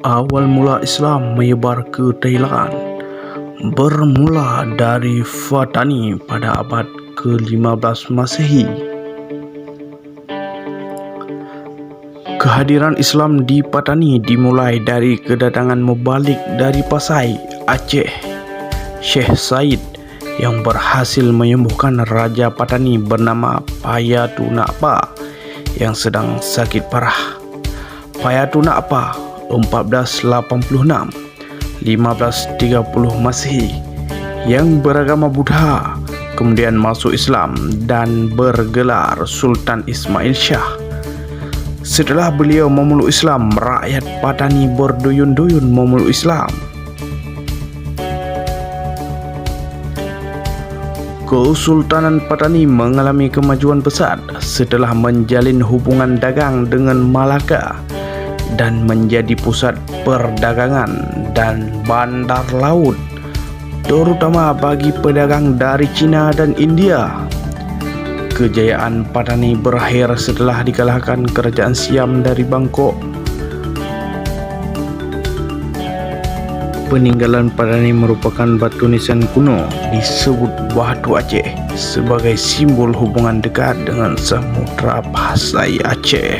Awal mula Islam menyebar ke Thailand bermula dari Patani pada abad ke-15 Masehi. Kehadiran Islam di Patani dimulai dari kedatangan mubalik dari Pasai, Aceh, Syekh Said yang berhasil menyembuhkan Raja Patani bernama Payatunapa yang sedang sakit parah. Payatunapa 1486-1530 Masehi yang beragama Buddha kemudian masuk Islam dan bergelar Sultan Ismail Shah. Setelah beliau memeluk Islam, rakyat Patani berduyun-duyun memeluk Islam. Kesultanan Patani mengalami kemajuan pesat setelah menjalin hubungan dagang dengan Malaka dan menjadi pusat perdagangan dan bandar laut, terutama bagi pedagang dari Cina dan India. Kejayaan Patani berakhir setelah dikalahkan kerajaan Siam dari Bangkok. Peninggalan Patani merupakan batu nisan kuno disebut Batu Aceh sebagai simbol hubungan dekat dengan Samudra Pasai Aceh.